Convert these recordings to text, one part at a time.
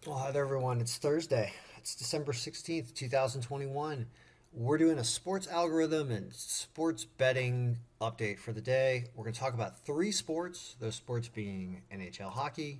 Well, hi there, everyone. It's Thursday. It's December 16th, 2021. We're doing a sports algorithm and sports betting update for the day. We're going to talk about three sports, those sports being NHL hockey,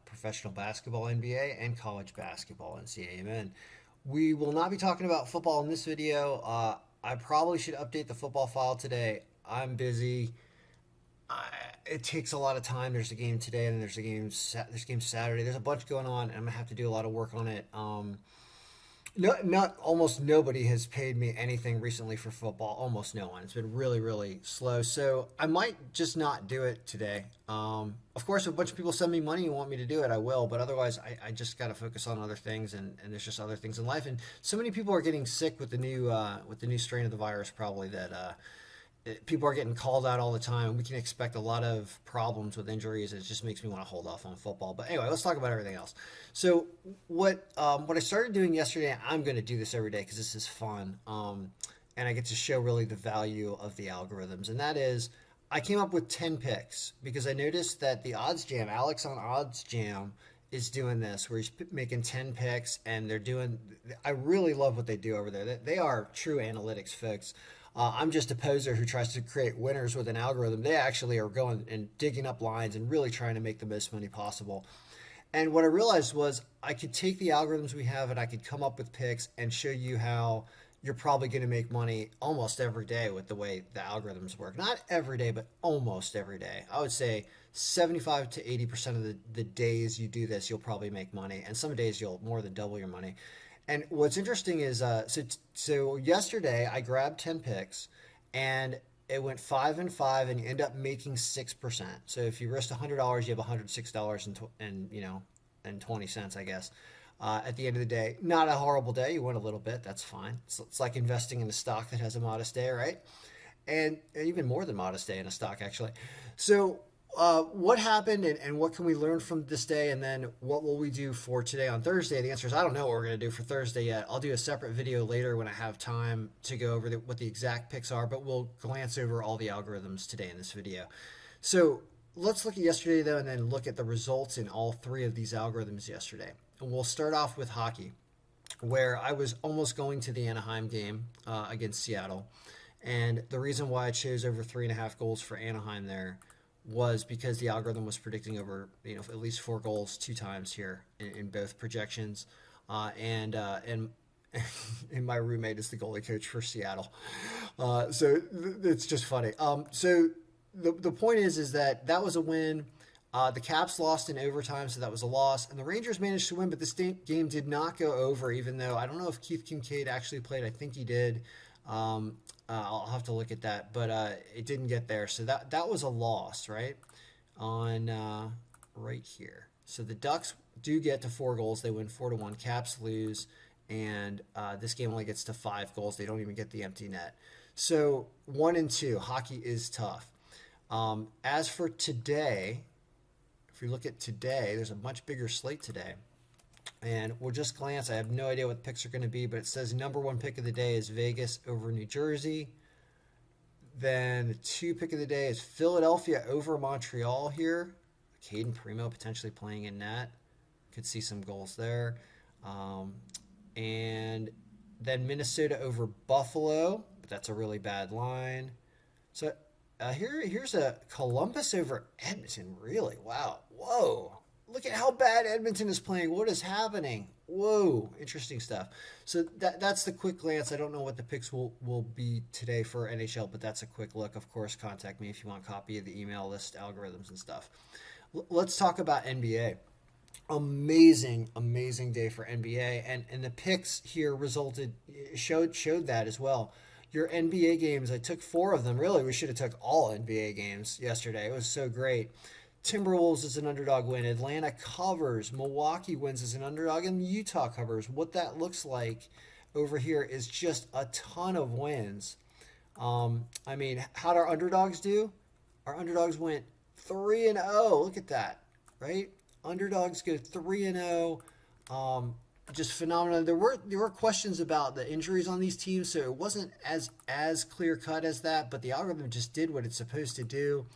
professional basketball, NBA, and college basketball, NCAAM. We will not be talking about football in this video. I probably should update the football file today. I'm busy. It takes a lot of time. There's a game today, and there's a game Saturday. There's a bunch going on, and I'm gonna have to do a lot of work on it. No, not almost nobody has paid me anything recently for football. Almost no one. It's been really, really slow. So I might just not do it today. Of course, if a bunch of people send me money and want me to do it, I will. But otherwise, I just got to focus on other things, and there's just other things in life. And so many people are getting sick with the new strain of the virus, probably that. People are getting called out all the time. We can expect a lot of problems with injuries. It just makes me want to hold off on football. But anyway, let's talk about everything else. So what I started doing yesterday, I'm going to do this every day because this is fun, and I get to show really the value of the algorithms. And that is, I came up with 10 picks because I noticed that the Odds Jam, Alex on Odds Jam, is doing this where he's making 10 picks, and they're doing. I really love what they do over there. They are true analytics folks. I'm just a poser who tries to create winners with an algorithm. They actually are going and digging up lines and really trying to make the most money possible. And what I realized was I could take the algorithms we have and I could come up with picks and show you how you're probably going to make money almost every day with the way the algorithms work. Not every day, but almost every day. I would say 75 to 80% of the days you do this, you'll probably make money. And some days you'll more than double your money. And what's interesting is, so yesterday I grabbed 10 picks, and it went 5 and 5, and you end up making 6%. So if you risk $100, you have $106 and 20 cents, I guess. At the end of the day, not a horrible day. You win a little bit. That's fine. It's like investing in a stock that has a modest day, right? And even more than modest day in a stock, actually. So what happened, and what can we learn from this day, and then what will we do for today on Thursday? The answer is I don't know what we're going to do for Thursday yet. I'll do a separate video later when I have time to go over what the exact picks are, but we'll glance over all the algorithms today in this video. So let's look at yesterday, though, and then look at the results in all three of these algorithms yesterday. And we'll start off with hockey, where I was almost going to the Anaheim game against Seattle. And the reason why I chose over 3.5 goals for Anaheim there was because the algorithm was predicting over at least 4 goals 2 times here in both projections, and and my roommate is the goalie coach for Seattle, it's just funny. So the point is that was a win. The Caps lost in overtime, so that was a loss, and the Rangers managed to win. But this game did not go over, even though I don't know if Keith Kincaid actually played. I think he did. I'll have to look at that, but it didn't get there, so that was a loss, right? On right here. So the Ducks do get to 4 goals. They win 4-1. Caps lose, and this game only gets to 5 goals. They don't even get the empty net. So 1 and 2, hockey is tough. As for today, if we look at today, there's a much bigger slate today. And we'll just glance. I have no idea what the picks are going to be, but it says number one pick of the day is Vegas over New Jersey. Then the 2 pick of the day is Philadelphia over Montreal here. Caden Primo potentially playing in that. Could see some goals there. And then Minnesota over Buffalo, but that's a really bad line. So here's a Columbus over Edmonton. Really? Wow. Whoa. Look at how bad Edmonton is playing. What is happening? Whoa, interesting stuff. So that's the quick glance. I don't know what the picks will be today for NHL, but that's a quick look. Of course, contact me if you want a copy of the email list, algorithms, and stuff. Let's talk about NBA. Amazing day for NBA, and the picks here showed that as well. Your NBA games, I took 4 of them. Really, we should have took all NBA games yesterday. It was so great. Timberwolves is an underdog win. Atlanta covers. Milwaukee wins as an underdog, and Utah covers. What that looks like over here is just a ton of wins. I mean, how'd our underdogs do? Our underdogs went 3-0. Look at that, right? Underdogs go 3-0. Just phenomenal. There were questions about the injuries on these teams, so it wasn't as clear cut as that. But the algorithm just did what it's supposed to do,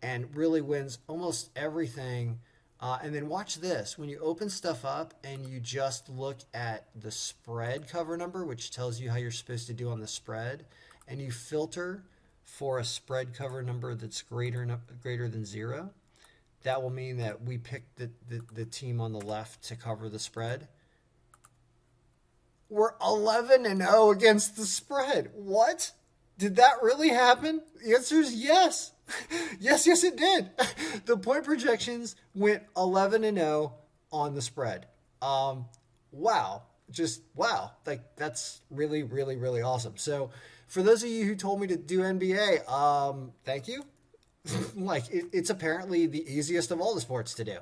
and really wins almost everything And then watch this. When you open stuff up and you just look at the spread cover number, which tells you how you're supposed to do on the spread, and you filter for a spread cover number that's greater than 0, that will mean that we picked the team on the left to cover the spread. We're 11-0 against the spread. What? Did that really happen? The answer is yes. Yes, it did. The point projections went 11-0 on the spread. Wow. Just wow. Like, that's really, really, really awesome. So for those of you who told me to do NBA, thank you. Like, it's apparently the easiest of all the sports to do.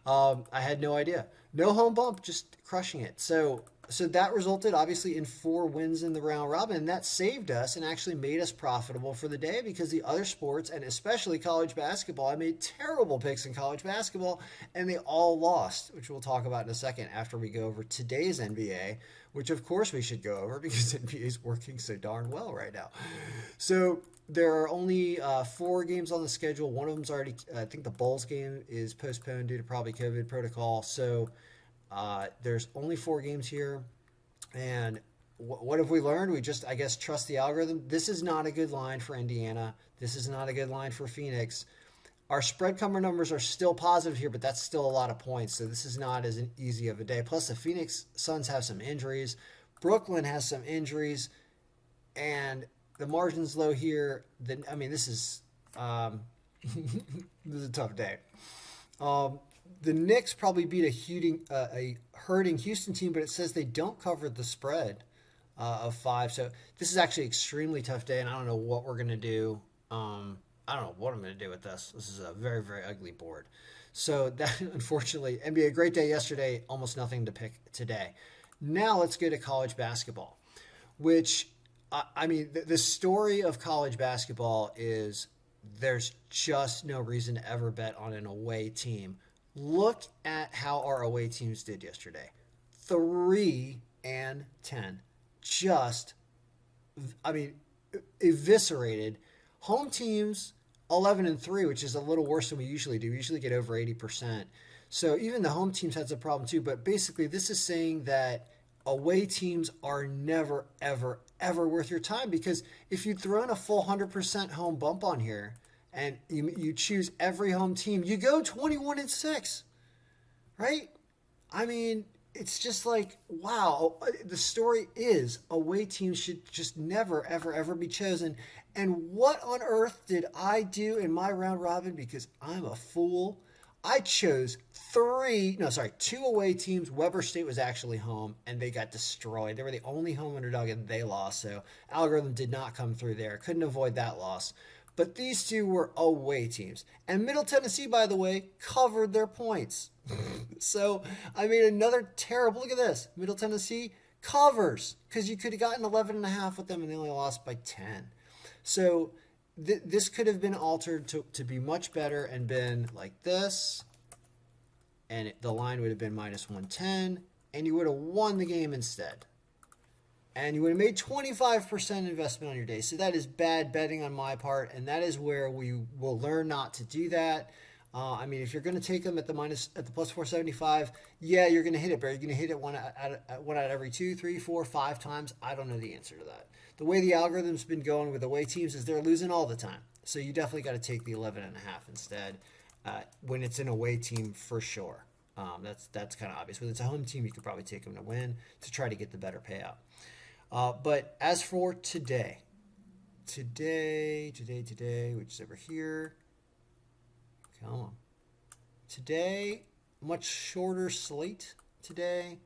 I had no idea. No home bump, just crushing it. So that resulted obviously in 4 wins in the round robin, and that saved us and actually made us profitable for the day, because the other sports, and especially college basketball, I made terrible picks in college basketball and they all lost, which we'll talk about in a second after we go over today's NBA, which of course we should go over because NBA is working so darn well right now. So there are only 4 games on the schedule. One of them's already, I think the Bulls game is postponed due to probably COVID protocol. So there's only 4 games here. And what have we learned? We just, I guess, trust the algorithm. This is not a good line for Indiana. This is not a good line for Phoenix. Our spread cover numbers are still positive here, but that's still a lot of points. So this is not as easy of a day. Plus, the Phoenix Suns have some injuries. Brooklyn has some injuries. And the margin's low here. This is this is a tough day. The Knicks probably beat a hurting Houston team, but it says they don't cover the spread of 5. So this is actually an extremely tough day, and I don't know what we're going to do. I don't know what I'm going to do with this. This is a very, very ugly board. So that, unfortunately, NBA, great day yesterday, almost nothing to pick today. Now let's go to college basketball, which, the story of college basketball is there's just no reason to ever bet on an away team. Look at how our away teams did yesterday. 3-10. Just, eviscerated. Home teams, 11-3, which is a little worse than we usually do. We usually get over 80%. So even the home teams had some problem too. But basically, this is saying that away teams are never, ever, ever worth your time, because if you throw in a full 100% home bump on here and you choose every home team, you go 21-6, right? It's just like, wow. The story is away teams should just never, ever, ever be chosen. And what on earth did I do in my round robin? Because I'm a fool. I chose 2 away teams. Weber State was actually home, and they got destroyed. They were the only home underdog, and they lost. So algorithm did not come through there. Couldn't avoid that loss. But these 2 were away teams. And Middle Tennessee, by the way, covered their points. So I made another terrible, look at this. Middle Tennessee covers, because you could have gotten 11.5 with them, and they only lost by 10. So this could have been altered to be much better and been like this. And the line would have been -110, and you would have won the game instead. And you would have made 25% investment on your day. So that is bad betting on my part, and that is where we will learn not to do that. If you're going to take them at the plus 475, yeah, you're going to hit it, but you're going to hit it one out every 2, 3, 4, 5 times. I don't know the answer to that. The way the algorithm's been going with away teams is they're losing all the time. So you definitely got to take the 11.5 instead when it's an away team for sure. That's kind of obvious. When it's a home team, you could probably take them to win to try to get the better payout. But as for today, which is over here. Come on. Today, much shorter slate today.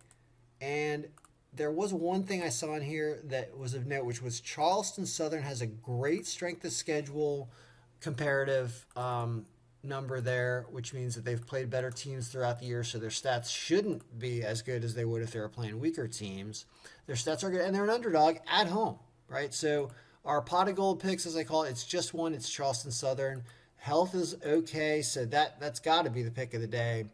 And there was one thing I saw in here that was of note, which was Charleston Southern has a great strength of schedule comparative number there, which means that they've played better teams throughout the year, so their stats shouldn't be as good as they would if they were playing weaker teams. Their stats are good, and they're an underdog at home, right? So our pot of gold picks, as I call it, it's just one. It's Charleston Southern. Health is okay, so that's got to be the pick of the day.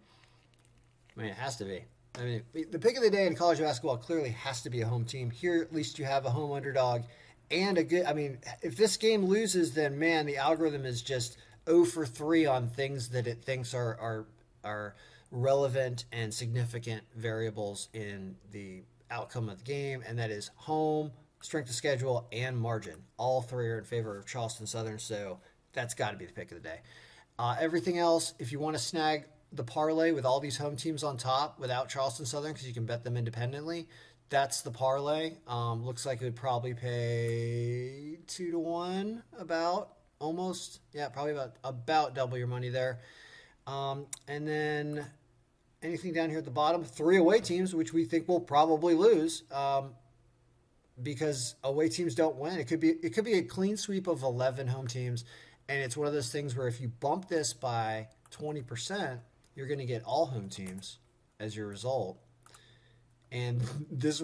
It has to be. The pick of the day in college basketball clearly has to be a home team. Here, at least you have a home underdog and a good. If this game loses, then man, the algorithm is just 0 for 3 on things that it thinks are are relevant and significant variables in the outcome of the game, and that is home, strength of schedule, and margin. All three are in favor of Charleston Southern, so that's got to be the pick of the day. Everything else, if you want to snag the parlay with all these home teams on top without Charleston Southern, because you can bet them independently, that's the parlay. Looks like it would probably pay 2-1, about almost. Yeah, probably about double your money there. And then anything down here at the bottom, 3 away teams, which we think will probably lose. Because away teams don't win. It could be a clean sweep of 11 home teams, and it's one of those things where if you bump this by 20%, you're going to get all home teams as your result. And this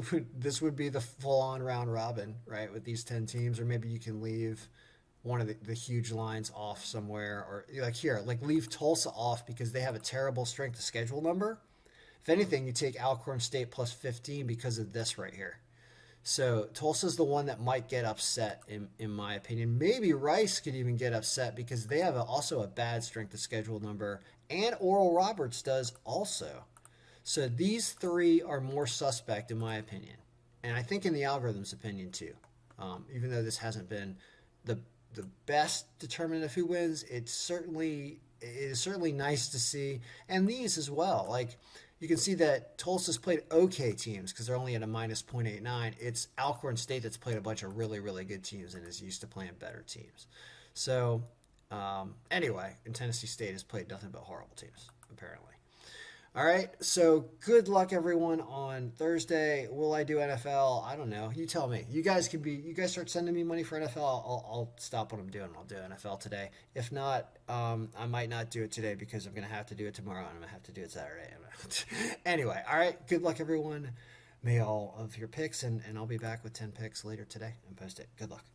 would be the full-on round robin, right, with these 10 teams, or maybe you can leave one of the huge lines off somewhere, or like leave Tulsa off because they have a terrible strength of schedule number. If anything, you take Alcorn State plus 15 because of this right here. So Tulsa's the one that might get upset, in my opinion. Maybe Rice could even get upset because they have also a bad strength of schedule number, and Oral Roberts does also. So these 3 are more suspect, in my opinion, and I think in the algorithm's opinion too. Even though this hasn't been the best determinant of who wins, it is certainly nice to see, and these as well. Like, you can see that Tulsa's played okay teams because they're only at a minus 0.89. It's Alcorn State that's played a bunch of really, really good teams and is used to playing better teams. So, anyway, and Tennessee State has played nothing but horrible teams, apparently. All right, so good luck, everyone, on Thursday. Will I do NFL? I don't know. You tell me. You guys start sending me money for NFL. I'll stop what I'm doing. I'll do NFL today. If not, I might not do it today because I'm going to have to do it tomorrow, and I'm going to have to do it Saturday. Anyway, all right, good luck, everyone. May all of your picks, and I'll be back with 10 picks later today and post it. Good luck.